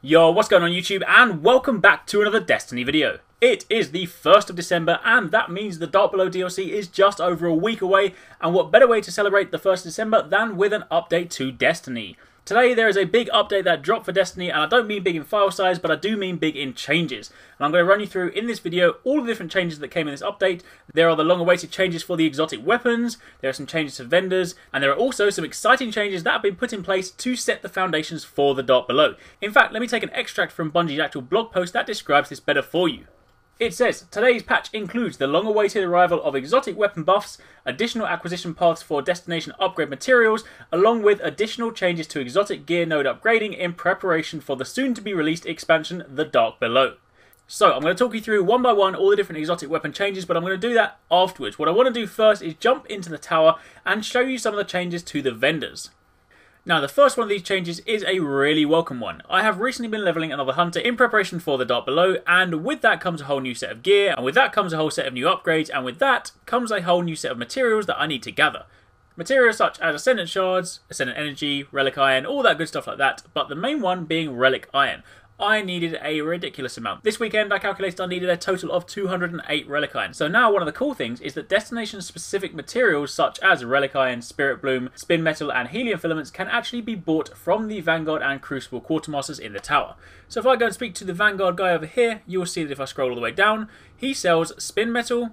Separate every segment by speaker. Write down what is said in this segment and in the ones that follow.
Speaker 1: Yo, what's going on YouTube, and welcome back to another Destiny video. It is the 1st of December, and that means the Dark Below DLC is just over a week away, and what better way to celebrate the 1st of December than with an update to Destiny. Today there is a big update that dropped for Destiny, and I don't mean big in file size, but I do mean big in changes. And I'm going to run you through in this video all the different changes that came in this update. There are the long-awaited changes for the exotic weapons, there are some changes to vendors, and there are also some exciting changes that have been put in place to set the foundations for the Dark Below. In fact, let me take an extract from Bungie's actual blog post that describes this better for you. It says, today's patch includes the long-awaited arrival of exotic weapon buffs, additional acquisition paths for destination upgrade materials, along with additional changes to exotic gear node upgrading in preparation for the soon-to-be-released expansion, The Dark Below. So, I'm going to talk you through one by one all the different exotic weapon changes, but I'm going to do that afterwards. What I want to do first is jump into the tower and show you some of the changes to the vendors. Now, the first one of these changes is a really welcome one. I have recently been leveling another hunter in preparation for the Dark Below, and with that comes a whole new set of gear, and with that comes a whole set of new upgrades, and with that comes a whole new set of materials that I need to gather. Materials such as Ascendant Shards, Ascendant Energy, Relic Iron, all that good stuff like that, but the main one being Relic Iron. I needed a ridiculous amount. This weekend I calculated I needed a total of 208 Relic Iron. So now one of the cool things is that destination specific materials such as Relic Iron, Spirit Bloom, Spin Metal and Helium Filaments can actually be bought from the Vanguard and Crucible Quartermasters in the tower. So if I go and speak to the Vanguard guy over here, you will see that if I scroll all the way down, he sells Spin Metal,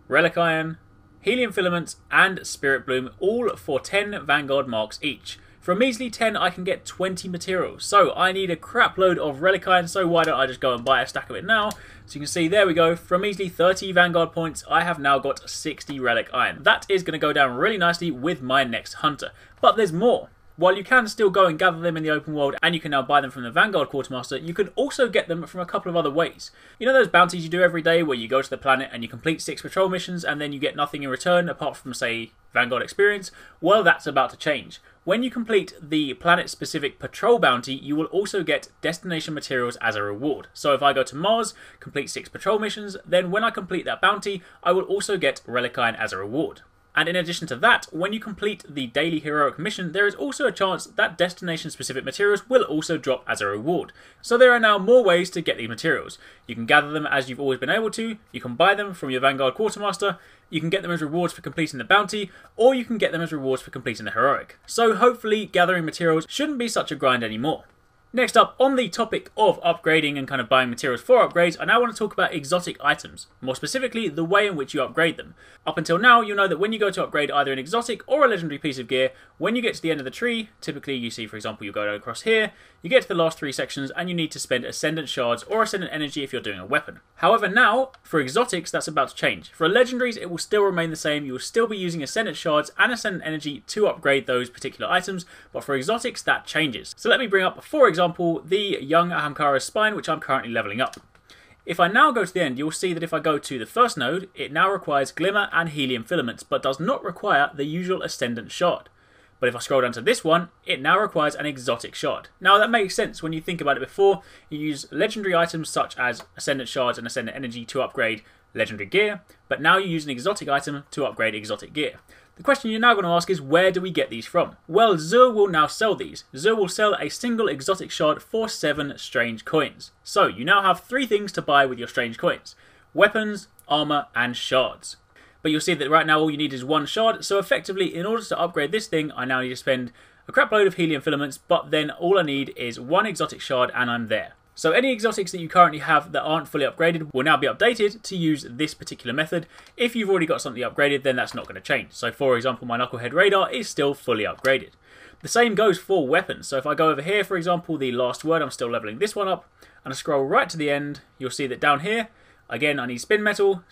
Speaker 1: Relic Iron, Helium Filaments and Spirit Bloom, all for 10 Vanguard marks each. For a measly 10, I can get 20 materials. So I need a crap load of Relic Iron, so why don't I just go and buy a stack of it now? So you can see, there we go, for a measly 30 Vanguard points, I have now got 60 Relic Iron. That is going to go down really nicely with my next hunter. But there's more. While you can still go and gather them in the open world, and you can now buy them from the Vanguard Quartermaster, you can also get them from a couple of other ways. You know those bounties you do every day where you go to the planet and you complete 6 patrol missions and then you get nothing in return apart from, say, Vanguard experience? Well, that's about to change. When you complete the planet-specific patrol bounty, you will also get destination materials as a reward. So if I go to Mars, complete 6 patrol missions, then when I complete that bounty, I will also get Relic Iron as a reward. And in addition to that, when you complete the daily heroic mission, there is also a chance that destination-specific materials will also drop as a reward. So there are now more ways to get these materials. You can gather them as you've always been able to, you can buy them from your Vanguard Quartermaster, you can get them as rewards for completing the bounty, or you can get them as rewards for completing the heroic. So hopefully gathering materials shouldn't be such a grind anymore. Next up, on the topic of upgrading and kind of buying materials for upgrades, I now want to talk about exotic items. More specifically, the way in which you upgrade them. Up until now, you'll know that when you go to upgrade either an exotic or a legendary piece of gear, when you get to the end of the tree, typically you see, for example, you go across here, you get to the last 3 sections and you need to spend Ascendant Shards or Ascendant Energy if you're doing a weapon. However, now, for exotics, that's about to change. For legendaries, it will still remain the same. You will still be using Ascendant Shards and Ascendant Energy to upgrade those particular items, but for exotics, that changes. So let me bring up, for example, the young Ahamkara's Spine, which I'm currently leveling up. If I now go to the end, you'll see that if I go to the first node, it now requires Glimmer and Helium Filaments, but does not require the usual Ascendant Shard. But if I scroll down to this one, it now requires an exotic shard. Now that makes sense when you think about it. Before, you use legendary items such as Ascendant Shards and Ascendant Energy to upgrade legendary gear, but now you use an exotic item to upgrade exotic gear. The question you're now going to ask is, where do we get these from? Well, Zur will now sell these. Zur will sell a single exotic shard for 7 strange coins. So you now have 3 things to buy with your strange coins: weapons, armor, and shards. But you'll see that right now all you need is 1 shard, so effectively in order to upgrade this thing I now need to spend a crap load of helium filaments, but then all I need is 1 exotic shard and I'm there. So any exotics that you currently have that aren't fully upgraded will now be updated to use this particular method. If you've already got something upgraded, then that's not going to change. So for example, my Knucklehead Radar is still fully upgraded. The same goes for weapons. So if I go over here, for example, the Last Word, I'm still leveling this one up, and I scroll right to the end, you'll see that down here, again, I need Spin Metal,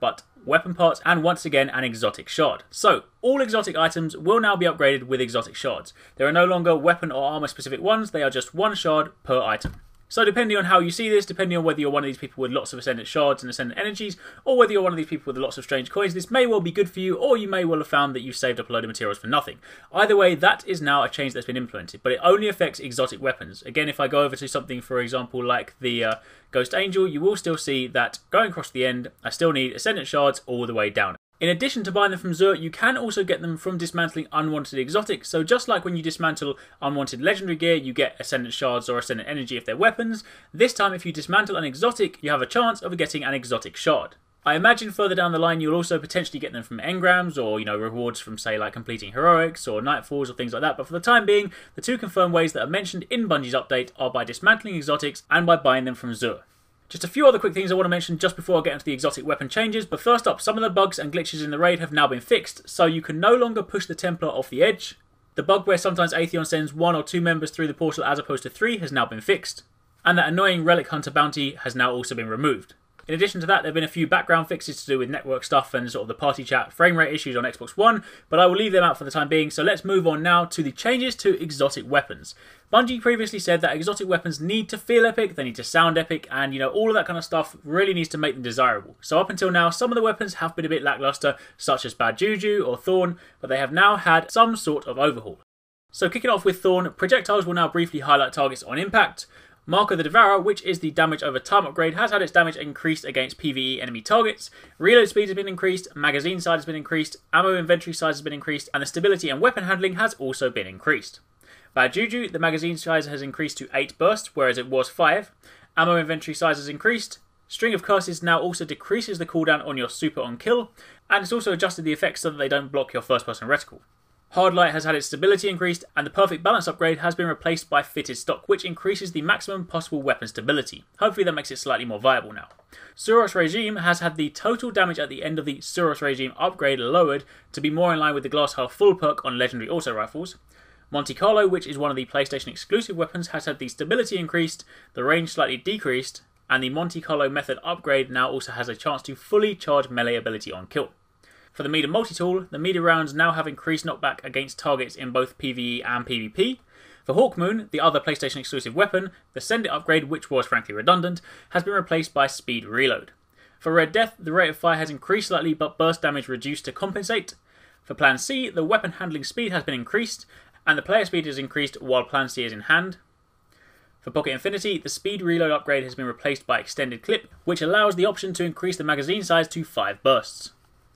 Speaker 1: but weapon parts, and once again, an exotic shard. So, all exotic items will now be upgraded with exotic shards. There are no longer weapon or armor specific ones, they are just 1 shard per item. So depending on how you see this, depending on whether you're one of these people with lots of Ascendant Shards and Ascendant Energies, or whether you're one of these people with lots of strange coins, this may well be good for you, or you may well have found that you've saved up a load of materials for nothing. Either way, that is now a change that's been implemented, but it only affects exotic weapons. Again, if I go over to something, for example, like the Ghost Angel, you will still see that going across the end, I still need Ascendant Shards all the way down. In addition to buying them from Zur, you can also get them from dismantling unwanted exotics. So just like when you dismantle unwanted legendary gear, you get Ascendant Shards or Ascendant Energy if they're weapons, this time if you dismantle an exotic, you have a chance of getting an exotic shard. I imagine further down the line you'll also potentially get them from engrams or, rewards from, say, like completing Heroics or Nightfalls or things like that, but for the time being, the two confirmed ways that are mentioned in Bungie's update are by dismantling exotics and by buying them from Zur. Just a few other quick things I want to mention just before I get into the exotic weapon changes, but first up, some of the bugs and glitches in the raid have now been fixed, so you can no longer push the Templar off the edge. The bug where sometimes Atheon sends 1 or 2 members through the portal as opposed to 3 has now been fixed, and that annoying Relic Hunter bounty has now also been removed. In addition to that, there have been a few background fixes to do with network stuff and sort of the party chat frame rate issues on Xbox One, but I will leave them out for the time being, so let's move on now to the changes to exotic weapons. Bungie previously said that exotic weapons need to feel epic, they need to sound epic, and all of that kind of stuff really needs to make them desirable. So up until now, some of the weapons have been a bit lackluster, such as Bad Juju or Thorn, but they have now had some sort of overhaul. So kicking off with Thorn, projectiles will now briefly highlight targets on impact. Marco the Devourer, which is the damage over time upgrade, has had its damage increased against PvE enemy targets. Reload speed has been increased, magazine size has been increased, ammo inventory size has been increased, and the stability and weapon handling has also been increased. Bad Juju, the magazine size has increased to 8 bursts, whereas it was 5. Ammo inventory size has increased. String of Curses now also decreases the cooldown on your super on kill, and it's also adjusted the effects so that they don't block your first person reticle. Hard Light has had its stability increased, and the Perfect Balance upgrade has been replaced by Fitted Stock, which increases the maximum possible weapon stability. Hopefully that makes it slightly more viable now. Suros Regime has had the total damage at the end of the Suros Regime upgrade lowered to be more in line with the Glass Half Full perk on legendary auto rifles. Monte Carlo, which is one of the PlayStation exclusive weapons, has had the stability increased, the range slightly decreased, and the Monte Carlo method upgrade now also has a chance to fully charge melee ability on kill. For the meter multi-tool, the meter rounds now have increased knockback against targets in both PvE and PvP. For Hawkmoon, the other PlayStation exclusive weapon, the Send It upgrade, which was frankly redundant, has been replaced by Speed Reload. For Red Death, the rate of fire has increased slightly but burst damage reduced to compensate. For Plan C, the weapon handling speed has been increased, and the player speed is increased while Plan C is in hand. For Pocket Infinity, the Speed Reload upgrade has been replaced by Extended Clip, which allows the option to increase the magazine size to 5 bursts.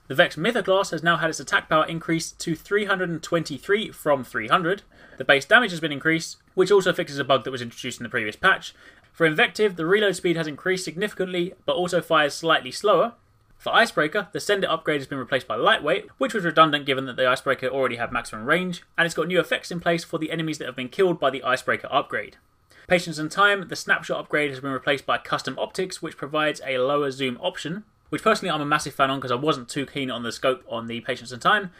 Speaker 1: The Vex Mythoclast has now had its attack power increased to 323 from 300. The base damage has been increased, which also fixes a bug that was introduced in the previous patch. For Invective, the reload speed has increased significantly, but also fires slightly slower. For Icebreaker, the Send It upgrade has been replaced by Lightweight, which was redundant given that the Icebreaker already had maximum range, and it's got new effects in place for the enemies that have been killed by the Icebreaker upgrade. Patience and Time, the Snapshot upgrade has been replaced by Custom Optics, which provides a lower zoom option, which personally I'm a massive fan on because I wasn't too keen on the scope on the Patience and Time.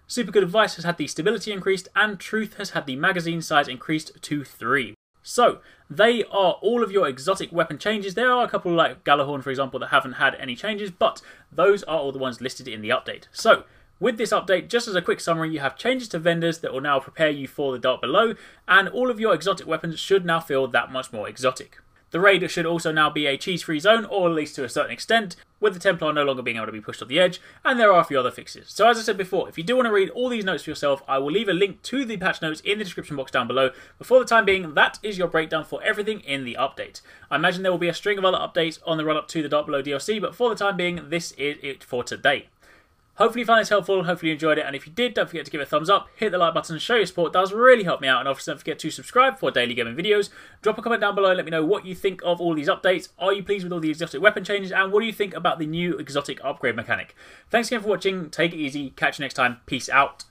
Speaker 1: Super Good Advice has had the stability increased, and Truth has had the magazine size increased to 3. So, they are all of your exotic weapon changes. There are a couple like Galahorn, for example, that haven't had any changes, but those are all the ones listed in the update. So, with this update, just as a quick summary, you have changes to vendors that will now prepare you for the Dark Below, and all of your exotic weapons should now feel that much more exotic. The raid should also now be a cheese-free zone, or at least to a certain extent, with the Templar no longer being able to be pushed off the edge, and there are a few other fixes. So as I said before, if you do want to read all these notes for yourself, I will leave a link to the patch notes in the description box down below. But for the time being, that is your breakdown for everything in the update. I imagine there will be a string of other updates on the run-up to the Dark Below DLC, but for the time being, this is it for today. Hopefully you found this helpful, hopefully you enjoyed it, and if you did, don't forget to give it a thumbs up, hit the like button, show your support, it does really help me out, and obviously don't forget to subscribe for daily gaming videos. Drop a comment down below and let me know what you think of all these updates. Are you pleased with all the exotic weapon changes, and what do you think about the new exotic upgrade mechanic? Thanks again for watching, take it easy, catch you next time, peace out.